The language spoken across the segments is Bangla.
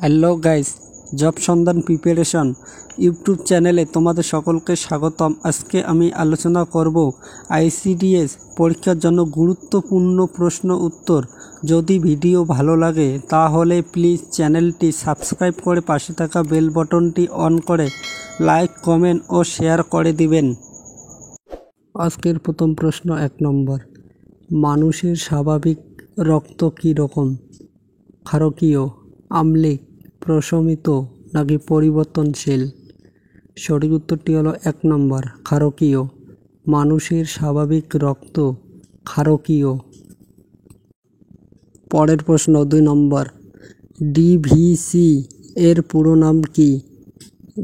হ্যালো গাইস, জব সন্ধান প্রিপারেশন ইউটিউব চ্যানেলে তোমাদের সকলকে স্বাগতম। আজকে আমি আলোচনা করব আইসিডিএস পরীক্ষার জন্য গুরুত্বপূর্ণ প্রশ্ন উত্তর। যদি ভিডিও ভালো লাগে তাহলে প্লিজ চ্যানেলটি সাবস্ক্রাইব করে পাশে থাকা বেল বটনটি অন করে লাইক, কমেন্ট ও শেয়ার করে দিবেন। আজকের প্রথম প্রশ্ন 1 নম্বর, মানুষের স্বাভাবিক রক্ত কী রকম? ক্ষারকীয়, আম্লিক, প্রশমিত নাকি পরিবর্তনশীল? সঠিক উত্তরটি হলো 1 নম্বর, ক্ষারকীয়। মানুষের স্বাভাবিক রক্ত ক্ষারকীয়। পরের প্রশ্ন 2 নম্বর, ডিভিসি এর পুরো নাম কি?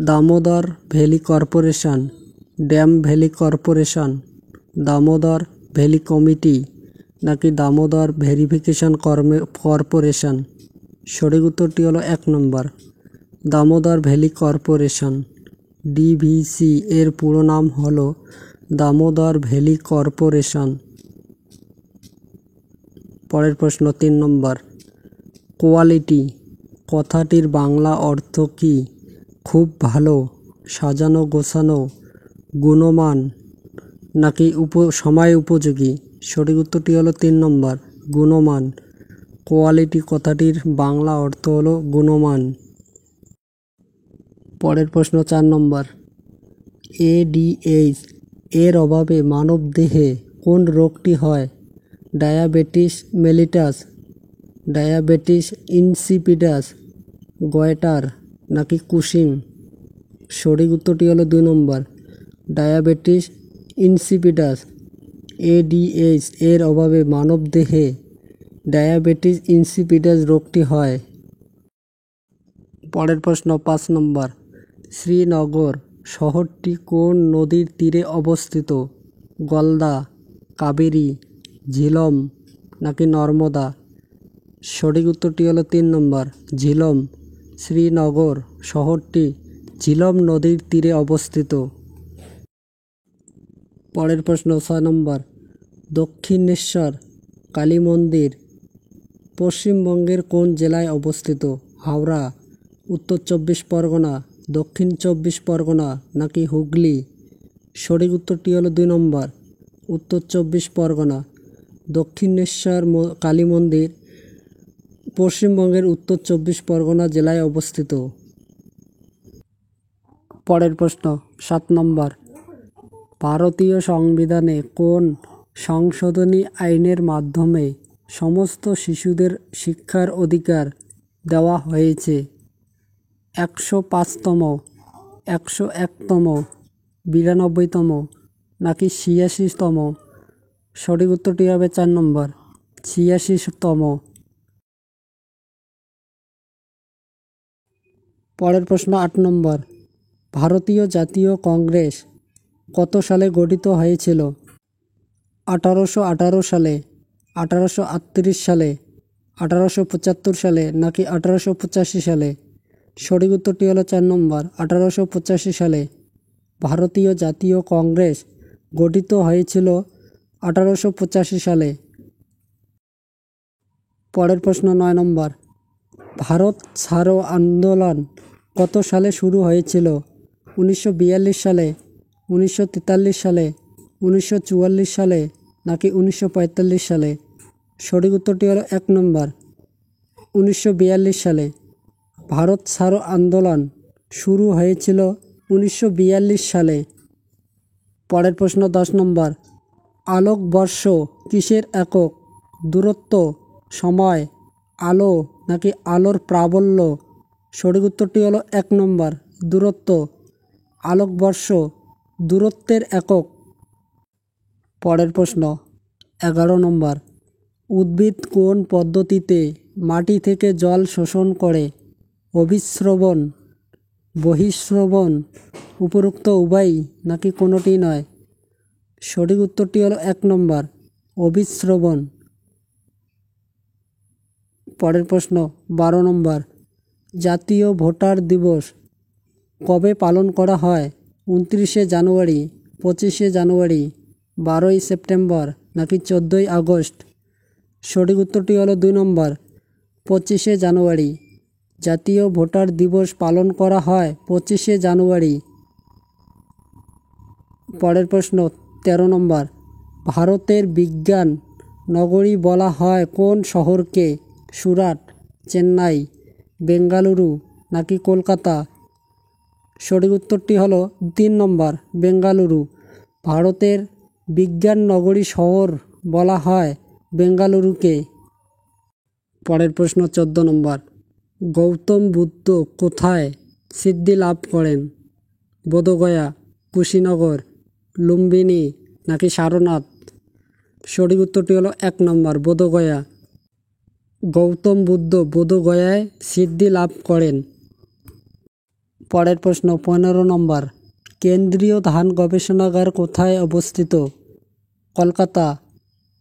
Damodar valley corporation, dam valley corporation, Damodar valley committee নাকি দামোদর ভেরিফিকেশন কর্পোরেশন? সঠিক উত্তরটি হলো 1 নম্বর, দামোদর ভ্যালি কর্পোরেশন। ডিভিসি এর পুরো নাম হলো দামোদর ভ্যালি কর্পোরেশন। পরের প্রশ্ন 3 নম্বর, কোয়ালিটি কথাটির বাংলা অর্থ কি? খুব ভালো, সাজানো গোছানো, গুণমান নাকি সময় উপযোগী? সঠিক উত্তরটি হলো 3 নম্বর, গুণমান। কোয়ালিটি কথাটির বাংলা অর্থ হলো গুণমান। পরের প্রশ্ন 4 নম্বর, এডিএইচ এর অভাবে মানবদেহে কোন রোগটি হয়? Diabetes mellitus, diabetes insipidus, goitre নাকি কুশিং? সঠিক উত্তরটি হলো 2 নম্বর, ডায়াবেটিস ইনসিপিডাস। এডিএইচ এর অভাবে মানবদেহে ডায়াবেটিস ইনসিপিডাস রোগটি হয়। পরের প্রশ্ন 5 নম্বর, শ্রীনগর শহরটি কোন নদীর তীরে অবস্থিত? গলদা, কাবেরী, ঝিলম নাকি নর্মদা? সঠিক উত্তরটি হলো 3 নম্বর, ঝিলম। শ্রীনগর শহরটি ঝিলম নদীর তীরে অবস্থিত। পরের প্রশ্ন 6 নম্বর, দক্ষিণেশ্বর কালী মন্দির পশ্চিমবঙ্গের কোন জেলায় অবস্থিত? হাওড়া, উত্তর 24 পরগনা, দক্ষিণ 24 পরগনা নাকি হুগলি? সঠিক উত্তরটি হলো 2 নম্বর, উত্তর 24 পরগনা। দক্ষিণেশ্বর কালী মন্দির পশ্চিমবঙ্গের উত্তর 24 পরগনা জেলায় অবস্থিত। পরের প্রশ্ন 7 নম্বর, ভারতীয় সংবিধানে কোন সংশোধনী আইনের মাধ্যমে সমস্ত শিশুদের শিক্ষার অধিকার দেওয়া হয়েছে? 105তম, 101তম, 92তম নাকি 86তম? সঠিক উত্তরটি হবে 4 নম্বর, 86তম। পরের প্রশ্ন 8 নম্বর, ভারতীয় জাতীয় কংগ্রেস কত সালে গঠিত হয়েছিল? 1818 সালে, 1838 সালে, 1875 সালে নাকি 1885 সালে? সঠিক উত্তরটি হলো 4 নম্বর, 1885 সালে। ভারতীয় জাতীয় কংগ্রেস গঠিত হয়েছিল 1885 সালে। পরের প্রশ্ন 9 নম্বর, ভারত ছাড়ো আন্দোলন কত সালে শুরু হয়েছিল? 1942 সালে, 1943 সালে, 1944 সালে নাকি 1945 সালে? সঠিক উত্তরটি হলো 1 নম্বর, 1942 সালে। ভারত ছাড়ো আন্দোলন শুরু হয়েছিল 1942 সালে। পরের প্রশ্ন 10 নম্বর, আলোকবর্ষ কিসের একক? দূরত্ব, সময়, আলো নাকি আলোর প্রাবল্য? সঠিক উত্তরটি হলো 1 নম্বর, দূরত্ব। আলোকবর্ষ দূরত্বের একক। পরের প্রশ্ন 11 নম্বর, উদ্ভিদ কোন পদ্ধতিতে মাটি থেকে জল শোষণ করে? অভিস্রবণ, বহিঃস্রবণ, উপরোক্ত উভয়ই নাকি কোনোটি নয়? সঠিক উত্তরটি হলো 1 নম্বর, অভিস্রবণ। পরের প্রশ্ন 12 নম্বর, জাতীয় ভোটার দিবস কবে পালন করা হয়? 29শে জানুয়ারি, 25শে জানুয়ারি, 12ই সেপ্টেম্বর নাকি 14ই আগস্ট? সঠিক উত্তরটি হলো 2 নম্বর, 25শে জানুয়ারি। জাতীয় ভোটার দিবস পালন করা হয় 25শে জানুয়ারি। পরের প্রশ্ন 13 নম্বর, ভারতের বিজ্ঞান নগরী বলা হয় কোন শহরকে? সুরাট, চেন্নাই, বেঙ্গালুরু নাকি কলকাতা? সঠিক উত্তরটি হলো 3 নম্বর, বেঙ্গালুরু। ভারতের বিজ্ঞান নগরী শহর বলা হয় বেঙ্গালুরুকে। পরের প্রশ্ন 14 নম্বর, গৌতম বুদ্ধ কোথায় সিদ্ধি লাভ করেন? বোধগয়া, কুশীনগর, লুম্বিনী নাকি সারনাথ? সঠিক উত্তরটি হলো 1 নম্বর, বোধগয়া। গৌতম বুদ্ধ বোধগয়ায় সিদ্ধি লাভ করেন। পরের প্রশ্ন 15 নম্বর, কেন্দ্রীয় ধান গবেষণাগার কোথায় অবস্থিত? কলকাতা,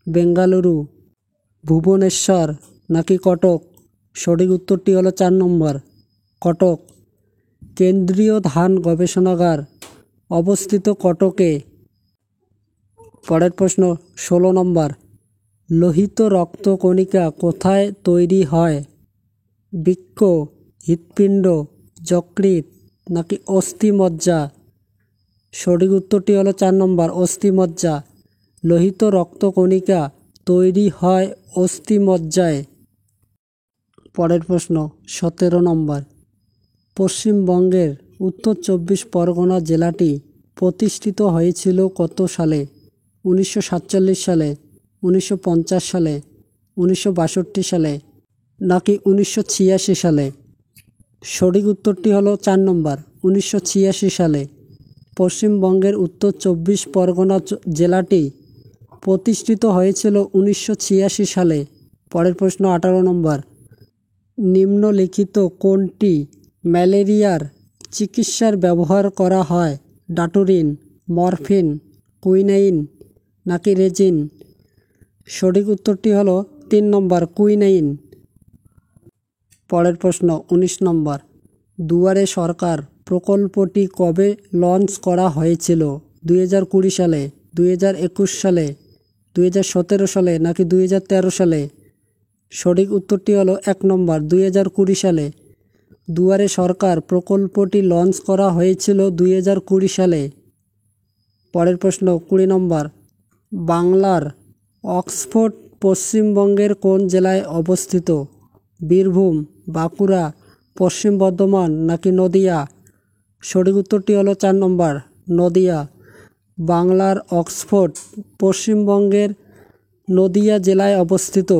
বেঙ্গালুরু, ভুবনেশ্বর নাকি কটক? সঠিক উত্তরটি হলো 4 নম্বর, কটক। কেন্দ্রীয় ধান গবেষণাগার অবস্থিত কটকে। পরের প্রশ্ন 16 নম্বর, লোহিত রক্তকণিকা কোথায় তৈরি হয়? বৃক্ক, হৃৎপিণ্ড, যকৃৎ নাকি অস্থিমজ্জা? সঠিক উত্তরটি হলো 4 নম্বর, অস্থিমজ্জা। লোহিত রক্তকণিকা তৈরি হয় অস্থিমজ্জায়। পরের প্রশ্ন 17 নম্বর, পশ্চিমবঙ্গের উত্তর 24 পরগনা জেলাটি প্রতিষ্ঠিত হয়েছিল কত সালে? 1947 সালে, 1950 সালে, 1962 সালে নাকি 1986 সালে? সঠিক উত্তরটি হলো 4 নম্বর, 1986 সালে। পশ্চিমবঙ্গের উত্তর 24 পরগনা জেলাটি প্রতিষ্ঠিত হয়েছিল 1986 সালে। পরের প্রশ্ন 18 নম্বর, নিম্নলিখিত কোনটি ম্যালেরিয়ার চিকিৎসার ব্যবহার করা হয়? ডাটুরিন, মরফিন, কুইনাইন নাকি রেজিন? সঠিক উত্তরটি হলো 3 নম্বর, কুইনাইন। পরের প্রশ্ন 19 নম্বর, দুয়ারে সরকার প্রকল্পটি কবে লঞ্চ করা হয়েছিল? 2020 সালে, 2021 সালে, 2017 সালে নাকি 2013 সালে? সঠিক উত্তরটি হলো 1 নম্বর, 2020 সালে। দুয়ারে সরকার প্রকল্পটি লঞ্চ করা হয়েছিল 2020 সালে। পরের প্রশ্ন 20 নম্বর, বাংলার অক্সফোর্ড পশ্চিমবঙ্গের কোন জেলায় অবস্থিত? বীরভূম, বাঁকুড়া, পশ্চিম বর্ধমান নাকি নদিয়া? সঠিক উত্তরটি হলো 4 নম্বর, নদিয়া। বাংলার অক্সফোর্ড পশ্চিমবঙ্গের নদিয়া জেলায় অবস্থিত।